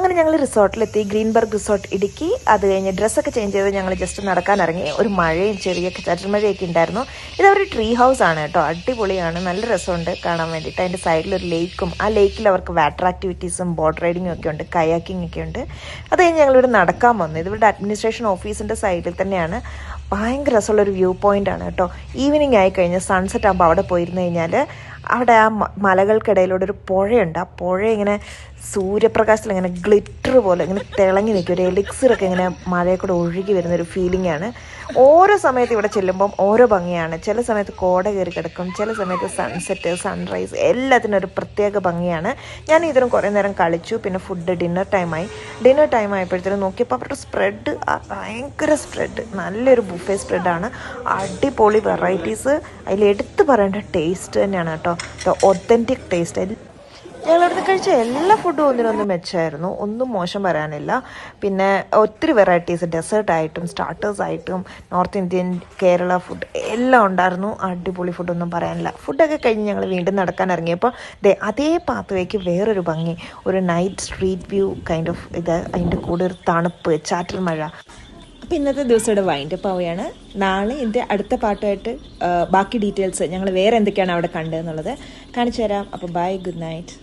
അങ്ങനെ ഞങ്ങൾ റിസോർട്ടിലെത്തി, Greenberg resort Idukki. അത് കഴിഞ്ഞ് ഡ്രസ്സൊക്കെ ചേഞ്ച് ചെയ്ത് ഞങ്ങൾ ജസ്റ്റ് നടക്കാൻ ഇറങ്ങി. ഒരു മഴയും ചെറിയ ചാറ്റൽ മഴയൊക്കെ ഉണ്ടായിരുന്നു. ഇതവരുടെ ട്രീ ഹൗസ് ആണ് കേട്ടോ, അടിപൊളിയാണ്, നല്ല രസമുണ്ട് കാണാൻ വേണ്ടിയിട്ട്. അതിൻ്റെ സൈഡിലൊരു ലേക്കും, ആ ലേക്കിൽ അവർക്ക് വാട്ടർ ആക്ടിവിറ്റീസും ബോട്ട് റൈഡിങ്ങും ഒക്കെ ഉണ്ട്, കയാക്കിംഗ് ഒക്കെ ഉണ്ട്. അത് കഴിഞ്ഞ് ഞങ്ങളിവിടെ നടക്കാൻ വന്നു. ഇതിവിടെ അഡ്മിനിസ്ട്രേഷൻ ഓഫീസിൻ്റെ സൈഡിൽ തന്നെയാണ്. ഭയങ്കര രസമുള്ളൊരു വ്യൂ പോയിൻ്റ് ആണ് കേട്ടോ. ഈവനിങ് ആയി കഴിഞ്ഞ് സൺസെറ്റ് ആകുമ്പോൾ അവിടെ പോയിരുന്നു കഴിഞ്ഞാൽ അവിടെ ആ മലകൾക്കിടയിലൂടെ ഒരു പുഴയുണ്ട്. ആ പുഴ ഇങ്ങനെ സൂര്യപ്രകാശത്തിൽ ഇങ്ങനെ ഗ്ലിറ്റർ പോലെ ഇങ്ങനെ തിളങ്ങി നിൽക്കും. ഒരു എലിക്സിറൊക്കെ ഇങ്ങനെ മഴയെ കൂടെ ഒഴുകി വരുന്നൊരു ഫീലിംഗ് ആണ്. ഓരോ സമയത്ത് ഇവിടെ ചെല്ലുമ്പം ഓരോ ഭംഗിയാണ്. ചില സമയത്ത് കോട കയറി കിടക്കും, ചില സമയത്ത് സൺസെറ്റ്, സൺറൈസ്, എല്ലാത്തിനും ഒരു പ്രത്യേക ഭംഗിയാണ്. ഞാൻ ഇതിനും കുറേ നേരം കളിച്ചു. പിന്നെ ഫുഡ് ഡിന്നർ ടൈം ആയപ്പോഴത്തേനും നോക്കിയപ്പോൾ അവരുടെ സ്പ്രെഡ് ഭയങ്കര സ്പ്രെഡ്, നല്ലൊരു ബുഫേ സ്പ്രെഡാണ്. അടിപൊളി വെറൈറ്റീസ്. അതിൽ എടുത്ത് പറയേണ്ട ടേസ്റ്റ് തന്നെയാണ് കേട്ടോ, ഒത്തൻറ്റിക് ടേസ്റ്റ്. ഞങ്ങളിവിടുന്ന് കഴിച്ച എല്ലാ ഫുഡും ഒന്നിനൊന്നും മെച്ചമായിരുന്നു, ഒന്നും മോശം പറയാനില്ല. പിന്നെ ഒത്തിരി വെറൈറ്റീസ്, ഡെസേർട്ടായിട്ടും സ്റ്റാർട്ടേഴ്സായിട്ടും നോർത്ത് ഇന്ത്യൻ, കേരള ഫുഡ് എല്ലാം ഉണ്ടായിരുന്നു. അടിപൊളി ഫുഡൊന്നും പറയാനില്ല. ഫുഡൊക്കെ കഴിഞ്ഞ് ഞങ്ങൾ വീണ്ടും നടക്കാൻ ഇറങ്ങിയപ്പോൾ അതേ പാത്വേക്ക് വേറൊരു ഭംഗി, ഒരു night street view kind of ഇത്, അതിൻ്റെ കൂടെ ഒരു തണുപ്പ്, ചാറ്റൽ മഴ. അപ്പോൾ ഇന്നത്തെ ദിവസം ഇവിടെ വൈൻഡപ്പ് ആവുകയാണ്. നാളെ എൻ്റെ അടുത്ത പാട്ടുമായിട്ട് ബാക്കി ഡീറ്റെയിൽസ് ഞങ്ങൾ വേറെ എന്തൊക്കെയാണ് അവിടെ കണ്ടതെന്നുള്ളത് കാണിച്ചു തരാം. അപ്പോൾ ബൈ, ഗുഡ് നൈറ്റ്.